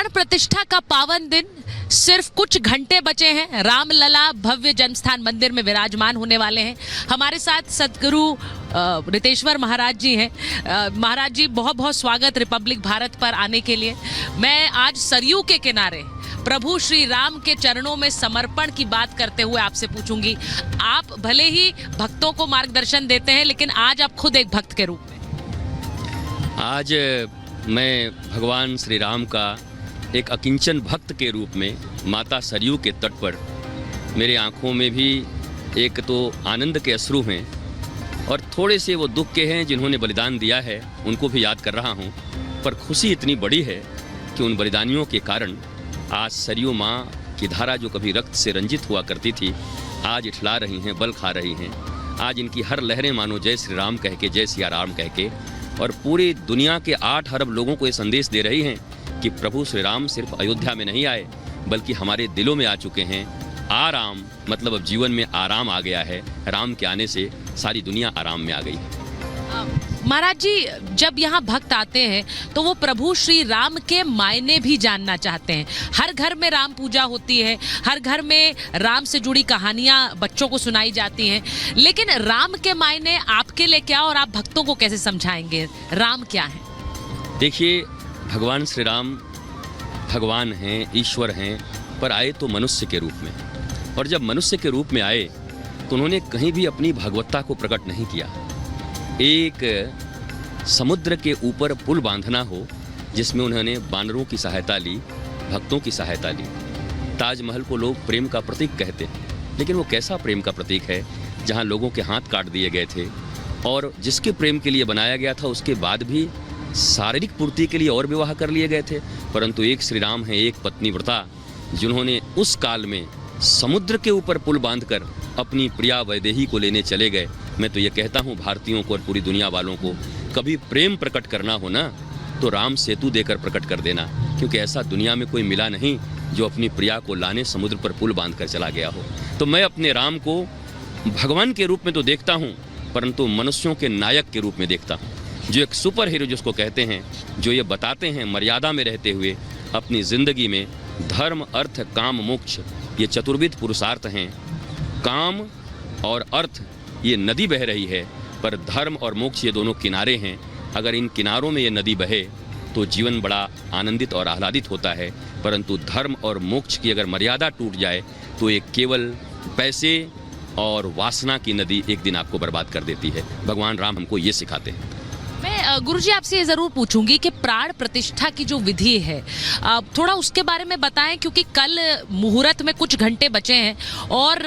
प्राण प्रतिष्ठा का पावन दिन सिर्फ कुछ घंटे बचे हैं। रामलला भव्य जन्मस्थान मंदिर में विराजमान होने वाले हैं। हमारे साथ सदगुरु रितेश्वर महाराज जी हैं। महाराज जी, बहुत बहुत स्वागत रिपब्लिक भारत पर आने के लिए। मैं आज सरयू के किनारे प्रभु श्री राम के चरणों में समर्पण की बात करते हुए आपसे पूछूंगी। आप भले ही भक्तों को मार्गदर्शन देते हैं, लेकिन आज आप खुद एक भक्त के रूप में। आज मैं भगवान श्री राम का एक अकिंचन भक्त के रूप में माता सरयू के तट पर, मेरे आँखों में भी एक तो आनंद के अश्रु हैं और थोड़े से वो दुख के हैं जिन्होंने बलिदान दिया है, उनको भी याद कर रहा हूँ। पर खुशी इतनी बड़ी है कि उन बलिदानियों के कारण आज सरयू माँ की धारा जो कभी रक्त से रंजित हुआ करती थी, आज इठला रही हैं, बल खा रही हैं। आज इनकी हर लहरें मानो जय श्री राम कह के, जय सिया राम कह के, और पूरी दुनिया के 8 अरब लोगों को ये संदेश दे रही हैं कि प्रभु श्री राम सिर्फ अयोध्या में नहीं आए, बल्कि हमारे दिलों में आ चुके हैं। आराम मतलब अब जीवन में आराम आ गया है। राम के आने से सारी दुनिया आराम में आ गई है। महाराज जी, जब यहाँ भक्त आते हैं तो वो प्रभु श्री राम के मायने भी जानना चाहते हैं। हर घर में राम पूजा होती है, हर घर में राम से जुड़ी कहानियाँ बच्चों को सुनाई जाती हैं, लेकिन राम के मायने आपके लिए क्या, और आप भक्तों को कैसे समझाएंगे राम क्या है? देखिए, भगवान श्री राम भगवान हैं, ईश्वर हैं, पर आए तो मनुष्य के रूप में। और जब मनुष्य के रूप में आए तो उन्होंने कहीं भी अपनी भागवतता को प्रकट नहीं किया। एक समुद्र के ऊपर पुल बांधना हो, जिसमें उन्होंने बानरों की सहायता ली, भक्तों की सहायता ली। ताजमहल को लोग प्रेम का प्रतीक कहते हैं, लेकिन वो कैसा प्रेम का प्रतीक है जहाँ लोगों के हाथ काट दिए गए थे, और जिसके प्रेम के लिए बनाया गया था उसके बाद भी शारीरिक पूर्ति के लिए और विवाह कर लिए गए थे। परंतु एक श्री राम है, एक पत्नी व्रता, जिन्होंने उस काल में समुद्र के ऊपर पुल बांधकर अपनी प्रिया वैदेही को लेने चले गए। मैं तो ये कहता हूँ भारतीयों को और पूरी दुनिया वालों को, कभी प्रेम प्रकट करना हो ना तो राम सेतु देकर प्रकट कर देना, क्योंकि ऐसा दुनिया में कोई मिला नहीं जो अपनी प्रिया को लाने समुद्र पर पुल बांध कर चला गया हो। तो मैं अपने राम को भगवान के रूप में तो देखता हूँ, परंतु मनुष्यों के नायक के रूप में देखता हूँ, जो एक सुपर हीरो जिसको कहते हैं, जो ये बताते हैं मर्यादा में रहते हुए अपनी ज़िंदगी में धर्म, अर्थ, काम, मोक्ष, ये चतुर्विध पुरुषार्थ हैं। काम और अर्थ ये नदी बह रही है, पर धर्म और मोक्ष ये दोनों किनारे हैं। अगर इन किनारों में ये नदी बहे तो जीवन बड़ा आनंदित और आह्लादित होता है, परंतु धर्म और मोक्ष की अगर मर्यादा टूट जाए तो ये केवल पैसे और वासना की नदी एक दिन आपको बर्बाद कर देती है। भगवान राम हमको ये सिखाते हैं। मैं गुरुजी आपसे ये ज़रूर पूछूंगी कि प्राण प्रतिष्ठा की जो विधि है, थोड़ा उसके बारे में बताएं, क्योंकि कल मुहूर्त में कुछ घंटे बचे हैं और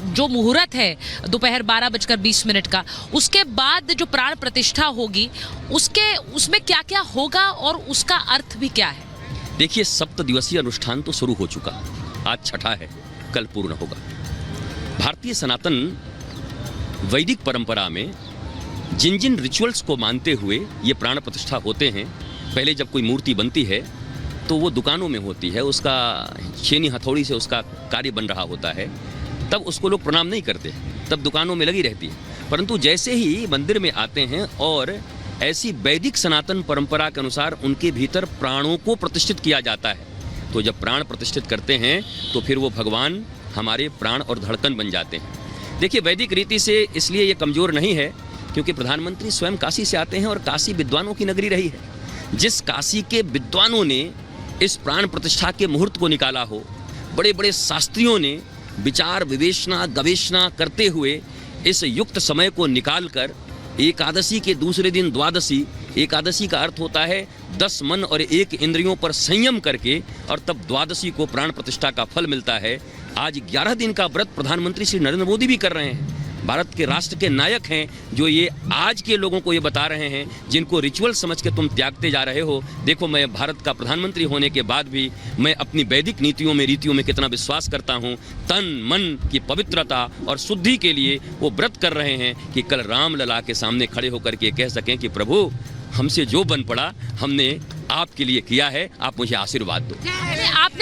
जो मुहूर्त है दोपहर 12:20 का, उसके बाद जो प्राण प्रतिष्ठा होगी उसमें क्या क्या होगा और उसका अर्थ भी क्या है? देखिए, 7 दिवसीय अनुष्ठान तो शुरू हो चुका, आज 6ठा है, कल पूर्ण होगा। भारतीय सनातन वैदिक परंपरा में जिन जिन रिचुअल्स को मानते हुए ये प्राण प्रतिष्ठा होते हैं, पहले जब कोई मूर्ति बनती है तो वो दुकानों में होती है, उसका छेनी हथौड़ी से उसका कार्य बन रहा होता है, तब उसको लोग प्रणाम नहीं करते, तब दुकानों में लगी रहती है। परंतु जैसे ही मंदिर में आते हैं और ऐसी वैदिक सनातन परंपरा के अनुसार उनके भीतर प्राणों को प्रतिष्ठित किया जाता है, तो जब प्राण प्रतिष्ठित करते हैं तो फिर वो भगवान हमारे प्राण और धड़कन बन जाते हैं। देखिए, वैदिक रीति से इसलिए ये कमज़ोर नहीं है क्योंकि प्रधानमंत्री स्वयं काशी से आते हैं और काशी विद्वानों की नगरी रही है। जिस काशी के विद्वानों ने इस प्राण प्रतिष्ठा के मुहूर्त को निकाला हो, बड़े बड़े शास्त्रियों ने विचार विवेचना गवेषणा करते हुए इस युक्त समय को निकालकर एकादशी के दूसरे दिन द्वादशी, एकादशी का अर्थ होता है 10 मन और 1 इंद्रियों पर संयम करके, और तब द्वादशी को प्राण प्रतिष्ठा का फल मिलता है। आज 11 दिन का व्रत प्रधानमंत्री श्री नरेंद्र मोदी भी कर रहे हैं। भारत के राष्ट्र के नायक हैं, जो ये आज के लोगों को ये बता रहे हैं, जिनको रिचुअल समझ के तुम त्यागते जा रहे हो। देखो, मैं भारत का प्रधानमंत्री होने के बाद भी मैं अपनी वैदिक नीतियों में रीतियों में कितना विश्वास करता हूँ। तन मन की पवित्रता और शुद्धि के लिए वो व्रत कर रहे हैं कि कल रामलला के सामने खड़े होकर के कह सकें कि प्रभु, हमसे जो बन पड़ा हमने आपके लिए किया है, आप मुझे आशीर्वाद दो।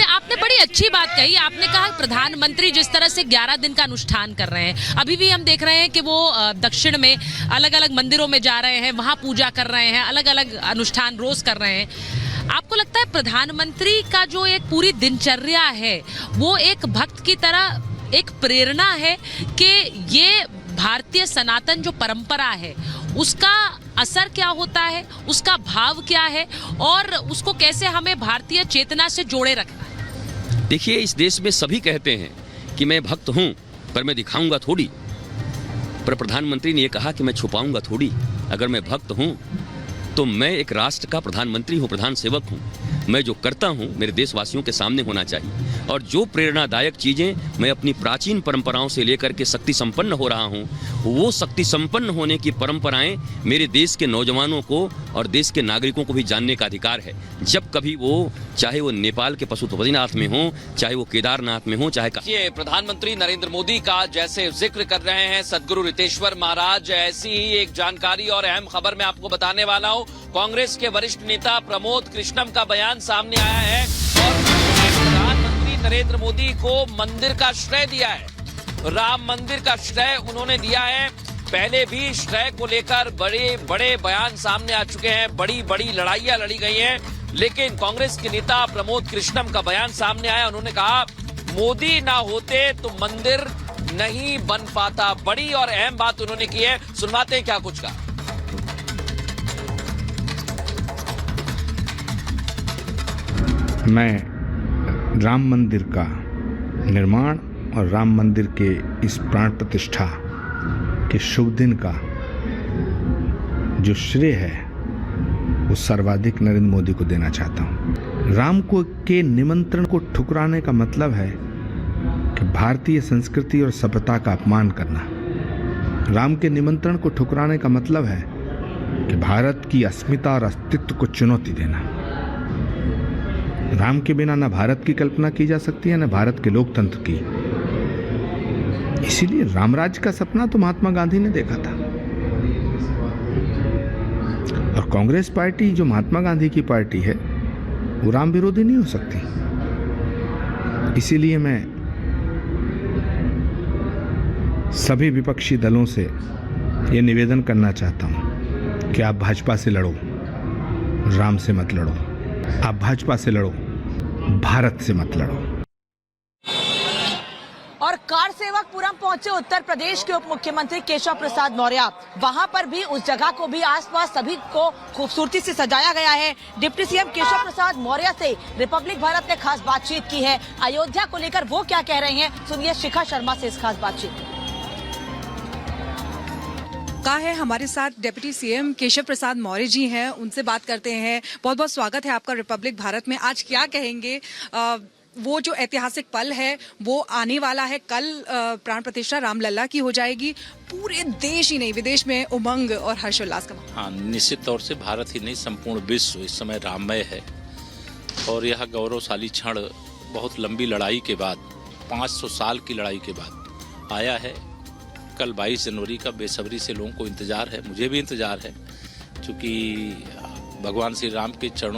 आपने बड़ी अच्छी बात कही। आपने कहा प्रधानमंत्री जिस तरह से 11 दिन का अनुष्ठान कर रहे हैं, अभी भी हम देख रहे हैं कि वो दक्षिण में अलग अलग मंदिरों में जा रहे हैं, वहाँ पूजा कर रहे हैं, अलग अलग अनुष्ठान रोज कर रहे हैं। आपको लगता है प्रधानमंत्री का जो एक पूरी दिनचर्या है वो एक भक्त की तरह एक प्रेरणा है कि ये भारतीय सनातन जो परंपरा है उसका असर क्या होता है, उसका भाव क्या है और उसको कैसे हमें भारतीय चेतना से जोड़े रखना है? देखिए, इस देश में सभी कहते हैं कि मैं भक्त हूं पर मैं दिखाऊंगा थोड़ी, पर प्रधानमंत्री ने यह कहा कि मैं छुपाऊंगा थोड़ी। अगर मैं भक्त हूं तो मैं एक राष्ट्र का प्रधानमंत्री हूं, प्रधान सेवक हूं। मैं जो करता हूं मेरे देशवासियों के सामने होना चाहिए और जो प्रेरणादायक चीज़ें मैं अपनी प्राचीन परंपराओं से लेकर के शक्ति संपन्न हो रहा हूं, वो शक्ति संपन्न होने की परंपराएं मेरे देश के नौजवानों को और देश के नागरिकों को भी जानने का अधिकार है। जब कभी वो, चाहे वो नेपाल के पशुपतिनाथ में हो, चाहे वो केदारनाथ में हो, चाहे ये प्रधानमंत्री नरेंद्र मोदी का जैसे जिक्र कर रहे हैं सदगुरु रितेश्वर महाराज, ऐसी ही एक जानकारी और अहम खबर मैं आपको बताने वाला हूं। कांग्रेस के वरिष्ठ नेता प्रमोद कृष्णम का बयान सामने आया है और प्रधानमंत्री नरेंद्र मोदी को मंदिर का श्रेय दिया है। राम मंदिर का श्रेय उन्होंने दिया है। पहले भी श्रेय को लेकर बड़े बड़े बयान सामने आ चुके हैं, बड़ी बड़ी लड़ाइयां लड़ी गई हैं, लेकिन कांग्रेस के नेता प्रमोद कृष्णम का बयान सामने आया। उन्होंने कहा मोदी ना होते तो मंदिर नहीं बन पाता। बड़ी और अहम बात उन्होंने की है, सुनवाते हैं क्या कुछ कहा। मैं राम मंदिर का निर्माण और राम मंदिर के इस प्राण प्रतिष्ठा के शुभ दिन का जो श्रेय है वो सर्वाधिक नरेंद्र मोदी को देना चाहता हूँ। राम को के निमंत्रण को ठुकराने का मतलब है कि भारतीय संस्कृति और सभ्यता का अपमान करना। राम के निमंत्रण को ठुकराने का मतलब है कि भारत की अस्मिता और अस्तित्व को चुनौती देना। राम के बिना न भारत की कल्पना की जा सकती है न भारत के लोकतंत्र की। इसीलिए रामराज्य का सपना तो महात्मा गांधी ने देखा था और कांग्रेस पार्टी जो महात्मा गांधी की पार्टी है वो राम विरोधी नहीं हो सकती। इसीलिए मैं सभी विपक्षी दलों से ये निवेदन करना चाहता हूं कि आप भाजपा से लड़ो, राम से मत लड़ो। आप भाजपा से लड़ो, भारत से मत लड़ो। और कार सेवकपुरम पहुंचे उत्तर प्रदेश के उप मुख्यमंत्री केशव प्रसाद मौर्य। वहां पर भी उस जगह को भी आसपास सभी को खूबसूरती से सजाया गया है। डिप्टी सीएम केशव प्रसाद मौर्य से रिपब्लिक भारत ने खास बातचीत की है। अयोध्या को लेकर वो क्या कह रहे हैं, सुनिए शिखा शर्मा से इस खास बातचीत का है। हमारे साथ डिप्टी सीएम केशव प्रसाद मौर्य जी हैं, उनसे बात करते हैं। बहुत बहुत स्वागत है आपका रिपब्लिक भारत में। आज क्या कहेंगे, वो जो ऐतिहासिक पल है वो आने वाला है, कल प्राण प्रतिष्ठा रामलला की हो जाएगी। पूरे देश ही नहीं विदेश में उमंग और हर्षोल्लास का माहौल। हाँ, निश्चित तौर से भारत ही नहीं संपूर्ण विश्व इस समय राममय है और यह गौरवशाली क्षण बहुत लंबी लड़ाई के बाद, 500 साल की लड़ाई के बाद आया है। कल 22 जनवरी का बेसब्री से लोगों को इंतजार है, मुझे भी इंतजार है, क्योंकि भगवान श्री राम के चरणों